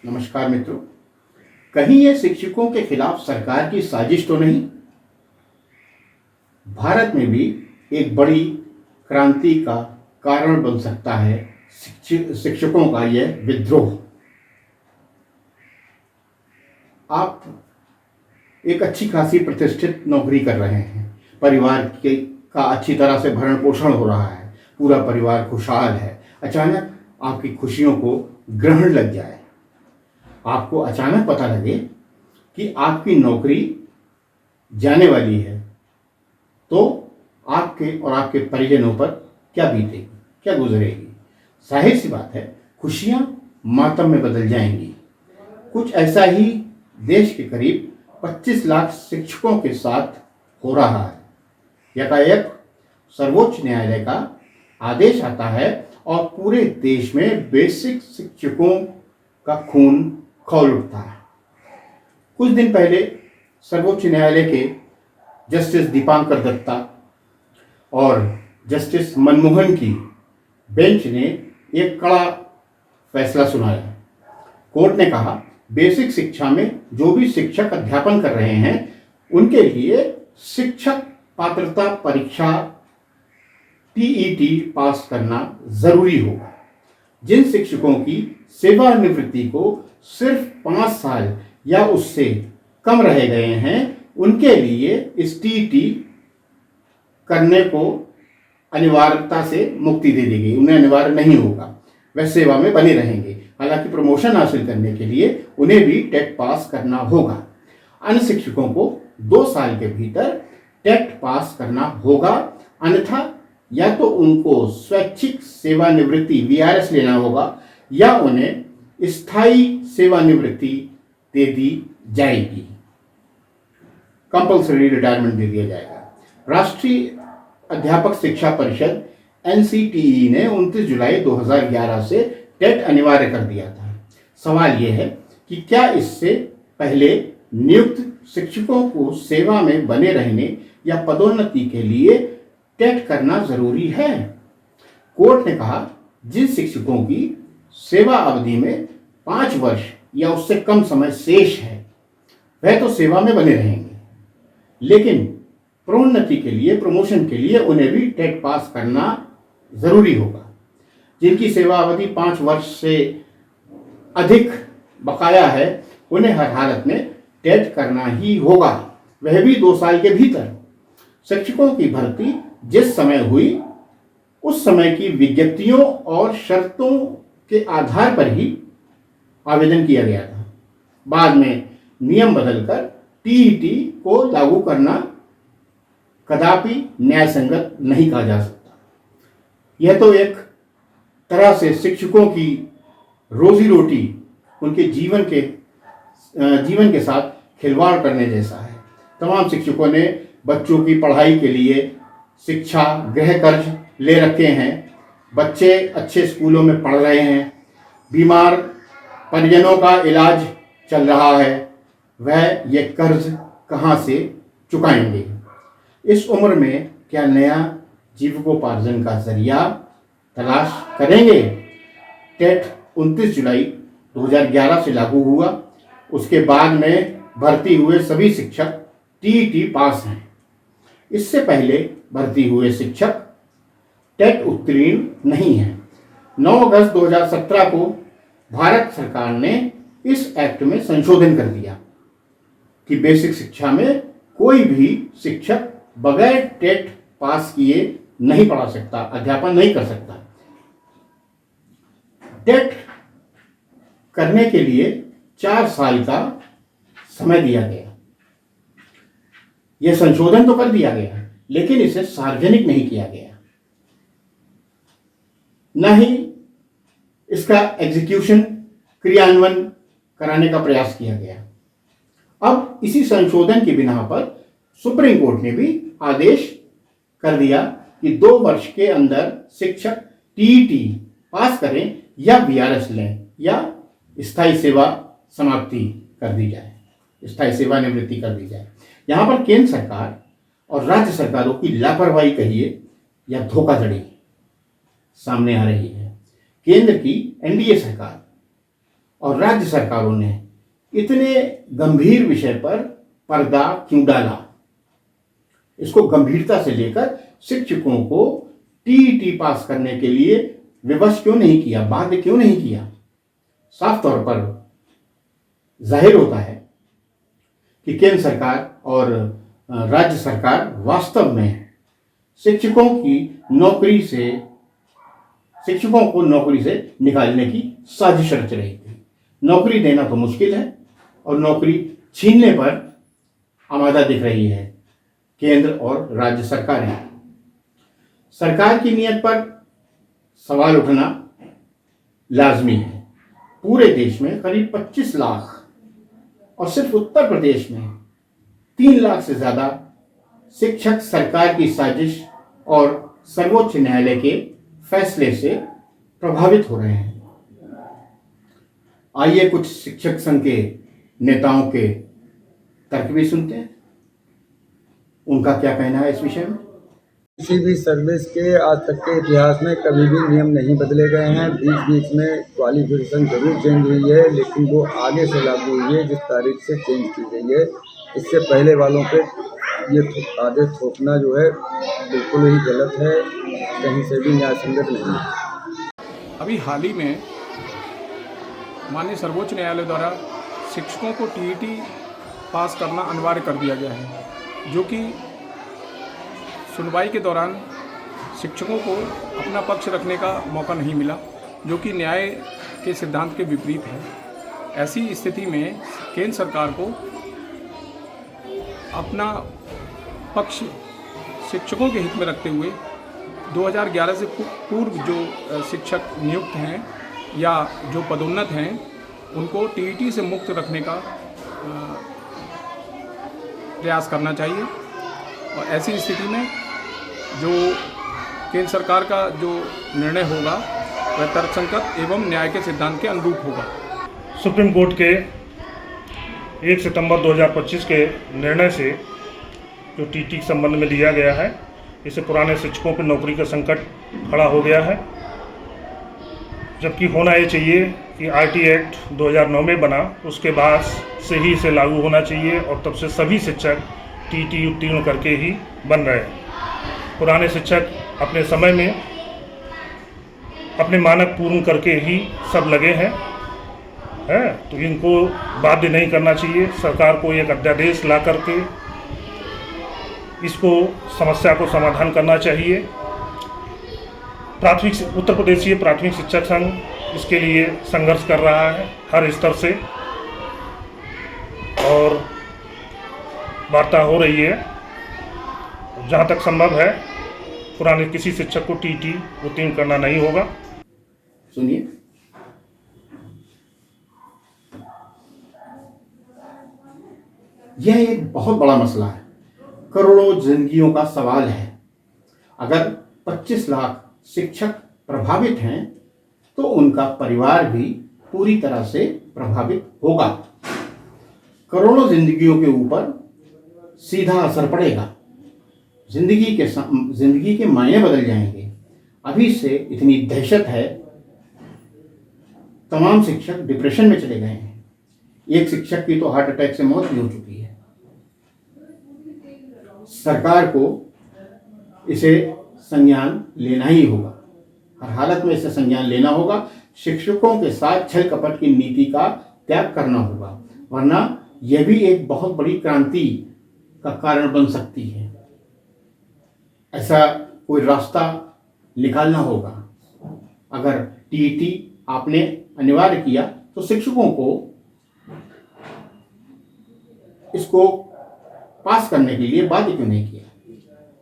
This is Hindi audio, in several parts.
नमस्कार मित्रों। कहीं ये शिक्षकों के खिलाफ सरकार की साजिश तो नहीं? भारत में भी एक बड़ी क्रांति का कारण बन सकता है शिक्षकों का यह विद्रोह। आप एक अच्छी खासी प्रतिष्ठित नौकरी कर रहे हैं, परिवार के का अच्छी तरह से भरण पोषण हो रहा है, पूरा परिवार खुशहाल है। अचानक आपकी खुशियों को ग्रहण लग जाए, आपको अचानक पता लगे कि आपकी नौकरी जाने वाली है, तो आपके और आपके परिजनों पर क्या बीतेगी, क्या गुजरेगी? जाहिर सी बात है, खुशियां मातम में बदल जाएंगी। कुछ ऐसा ही देश के करीब 25 लाख शिक्षकों के साथ हो रहा है। एकाएक सर्वोच्च न्यायालय का आदेश आता है और पूरे देश में बेसिक शिक्षकों का खून खौल उठता है। कुछ दिन पहले सर्वोच्च न्यायालय के जस्टिस दीपांकर दत्ता और जस्टिस मनमोहन की बेंच ने एक कड़ा फैसला सुनाया। कोर्ट ने कहा, बेसिक शिक्षा में जो भी शिक्षक अध्यापन कर रहे हैं उनके लिए शिक्षक पात्रता परीक्षा टीईटी पास करना जरूरी होगा। जिन शिक्षकों की सेवानिवृत्ति को सिर्फ 5 साल या उससे कम रह गए हैं, उनके लिए इस टीईटी करने को अनिवार्यता से मुक्ति दे दी गई। उन्हें अनिवार्य नहीं होगा, वह सेवा में बने रहेंगे। हालांकि प्रमोशन हासिल करने के लिए उन्हें भी टेट पास करना होगा। अन्य शिक्षकों को 2 साल के भीतर टेट पास करना होगा, अन्यथा या तो उनको स्वैच्छिक सेवानिवृत्ति वीआरएस लेना होगा या उन्हें स्थायी सेवानिवृत्ति दे दी जाएगी, कंपल्सरी रिटायरमेंट दे दिया जाएगा। राष्ट्रीय अध्यापक शिक्षा परिषद एनसीटीई ने 29 जुलाई 2011 से टेट अनिवार्य कर दिया था। सवाल यह है कि क्या इससे पहले नियुक्त शिक्षकों को सेवा में बने रहने या पदोन्नति के लिए टेट करना जरूरी है? कोर्ट ने कहा, जिन शिक्षकों की सेवा अवधि में 5 वर्ष या उससे कम समय शेष है वह तो सेवा में बने रहेंगे, लेकिन प्रोन्नति के लिए, प्रमोशन के लिए उन्हें भी टेट पास करना जरूरी होगा। जिनकी सेवा अवधि 5 वर्ष से अधिक बकाया है उन्हें हर हालत में टेट करना ही होगा, वह भी 2 साल के भीतर। शिक्षकों की भर्ती जिस समय हुई उस समय की विज्ञप्तियों और शर्तों के आधार पर ही आवेदन किया गया था। बाद में नियम बदलकर टीईटी को लागू करना कदापि न्यायसंगत नहीं कहा जा सकता। यह तो एक तरह से शिक्षकों की रोजी रोटी, उनके जीवन के साथ खिलवाड़ करने जैसा है। तमाम शिक्षकों ने बच्चों की पढ़ाई के लिए शिक्षा गृह कर्ज ले रखे हैं, बच्चे अच्छे स्कूलों में पढ़ रहे हैं, बीमार परिजनों का इलाज चल रहा है, वह ये कर्ज कहाँ से चुकाएंगे? इस उम्र में क्या नया जीविकोपार्जन का जरिया तलाश करेंगे? टेट 29 जुलाई 2011 से लागू हुआ। उसके बाद में भर्ती हुए सभी शिक्षक टीईटी पास हैं। इससे पहले भर्ती हुए शिक्षक टेट उत्तीर्ण नहीं हैं। 9 अगस्त 2017 को भारत सरकार ने इस एक्ट में संशोधन कर दिया कि बेसिक शिक्षा में कोई भी शिक्षक बगैर टेट पास किए नहीं पढ़ा सकता, अध्यापन नहीं कर सकता। टेट करने के लिए 4 साल का समय दिया गया। यह संशोधन तो कर दिया गया, लेकिन इसे सार्वजनिक नहीं किया गया, न ही इसका एग्जीक्यूशन, क्रियान्वयन कराने का प्रयास किया गया। अब इसी संशोधन की बिना पर सुप्रीम कोर्ट ने भी आदेश कर दिया कि 2 वर्ष के अंदर शिक्षक टीईटी पास करें या वीआरएस लें या स्थायी सेवा समाप्ति कर दी जाए, स्थायी सेवानिवृत्ति कर दी जाए। यहाँ पर केंद्र सरकार और राज्य सरकारों की लापरवाही कहिए या धोखाधड़ी सामने आ रही है। केंद्र की एनडीए सरकार और राज्य सरकारों ने इतने गंभीर विषय पर पर्दा क्यों डाला? इसको गंभीरता से लेकर शिक्षकों को टीईटी पास करने के लिए विवश क्यों नहीं किया, बाध्य क्यों नहीं किया? साफ तौर पर जाहिर होता है कि केंद्र सरकार और राज्य सरकार वास्तव में शिक्षकों को नौकरी से निकालने की साजिश रच रही थी। नौकरी देना तो मुश्किल है और नौकरी छीनने पर आमादा दिख रही है केंद्र और राज्य सरकारें। सरकार की नीयत पर सवाल उठना लाजमी है। पूरे देश में करीब 25 लाख और सिर्फ उत्तर प्रदेश में 3 लाख से ज्यादा शिक्षक सरकार की साजिश और सर्वोच्च न्यायालय के फैसले से प्रभावित हो रहे हैं। आइए कुछ शिक्षक संघ के नेताओं के तर्क भी सुनते हैं, उनका क्या कहना है इस विषय में। किसी भी सर्विस के आज तक के इतिहास में कभी भी नियम नहीं बदले गए हैं। बीच बीच में क्वालिफिकेशन जरूर चेंज हुई है, लेकिन वो आगे से लागू हुई है जिस तारीख से चेंज की गई है। इससे पहले वालों पे ये आदेश थोपना जो है बिल्कुल ही गलत है, कहीं से भी न्याय संगत नहीं है। अभी हाल ही में माननीय सर्वोच्च न्यायालय द्वारा शिक्षकों को टीईटी पास करना अनिवार्य कर दिया गया है, जो कि सुनवाई के दौरान शिक्षकों को अपना पक्ष रखने का मौका नहीं मिला, जो कि न्याय के सिद्धांत के विपरीत है। ऐसी स्थिति में केंद्र सरकार को अपना पक्ष शिक्षकों के हित में रखते हुए 2011 से पूर्व जो शिक्षक नियुक्त हैं या जो पदोन्नत हैं उनको टीईटी से मुक्त रखने का प्रयास करना चाहिए। और ऐसी स्थिति में जो केंद्र सरकार का जो निर्णय होगा वह तर्कसंगत एवं न्याय के सिद्धांत के अनुरूप होगा। सुप्रीम कोर्ट के 1 सितंबर 2025 के निर्णय से जो टीटी के संबंध में लिया गया है, इससे पुराने शिक्षकों पर नौकरी का संकट खड़ा हो गया है। जबकि होना ये चाहिए कि आरटी एक्ट 2009 में बना, उसके बाद से ही इसे लागू होना चाहिए और तब से सभी शिक्षक टीटी उत्तीर्ण करके ही बन रहे हैं। पुराने शिक्षक अपने समय में अपने मानक पूर्ण करके ही सब लगे हैं, तो इनको बाध्य नहीं करना चाहिए। सरकार को एक अध्यादेश ला करके इसको समस्या को समाधान करना चाहिए। उत्तर प्रदेशीय प्राथमिक शिक्षक संघ इसके लिए संघर्ष कर रहा है हर स्तर से और वार्ता हो रही है। जहाँ तक संभव है पुराने किसी शिक्षक को टीटी उत्तीर्ण करना नहीं होगा। सुनिए। यह एक बहुत बड़ा मसला है, करोड़ों जिंदगियों का सवाल है। अगर 25 लाख शिक्षक प्रभावित हैं तो उनका परिवार भी पूरी तरह से प्रभावित होगा। करोड़ों जिंदगियों के ऊपर सीधा असर पड़ेगा। जिंदगी के मायने बदल जाएंगे। अभी से इतनी दहशत है, तमाम शिक्षक डिप्रेशन में चले गए हैं। एक शिक्षक की तो हार्ट अटैक से मौत भी हो चुकी है। सरकार को इसे संज्ञान लेना ही होगा, हर हालत में इसे संज्ञान लेना होगा। शिक्षकों के साथ छल कपट की नीति का त्याग करना होगा, वरना यह भी एक बहुत बड़ी क्रांति का कारण बन सकती है। ऐसा कोई रास्ता निकालना होगा। अगर टीईटी आपने अनिवार्य किया तो शिक्षकों को इसको पास करने के लिए बाध्य क्यों नहीं किया,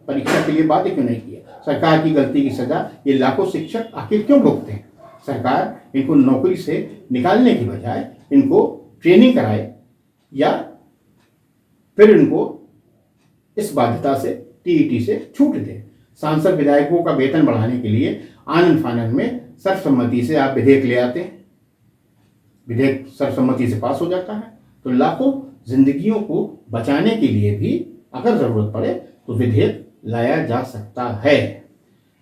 परीक्षा के लिए बाध्य क्यों नहीं किया? सरकार की गलती की सजा ये लाखों शिक्षक आखिर क्यों भुगते हैं? सरकार इनको नौकरी से निकालने की बजाय इनको ट्रेनिंग कराए या फिर इनको इस बाध्यता से टीईटी से छूट दे। सांसद विधायकों का वेतन बढ़ाने के लिए आनन फानन में सर्वसम्मति से आप विधेयक ले आते हैं, विधेयक सर्वसम्मति से पास हो जाता है, तो लाखों जिंदगियों को बचाने के लिए भी अगर जरूरत पड़े तो विधेयक लाया जा सकता है।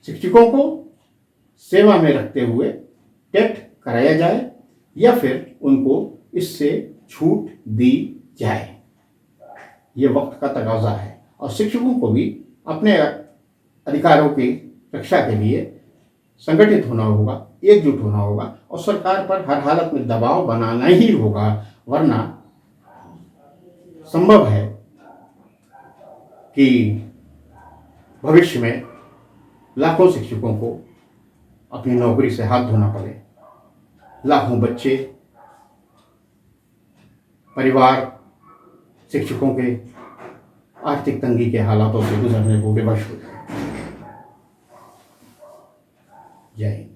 शिक्षकों को सेवा में रखते हुए टेट कराया जाए या फिर उनको इससे छूट दी जाए। ये वक्त का तकाजा है और शिक्षकों को भी अपने अधिकारों की रक्षा के लिए संगठित होना होगा, एकजुट होना होगा और सरकार पर हर हालत में दबाव बनाना ही होगा, वरना संभव है कि भविष्य में लाखों शिक्षकों को अपनी नौकरी से हाथ धोना पड़े, लाखों बच्चे, परिवार शिक्षकों के आर्थिक तंगी के हालातों से गुजरने को विवश हो जाए। जय हिंद।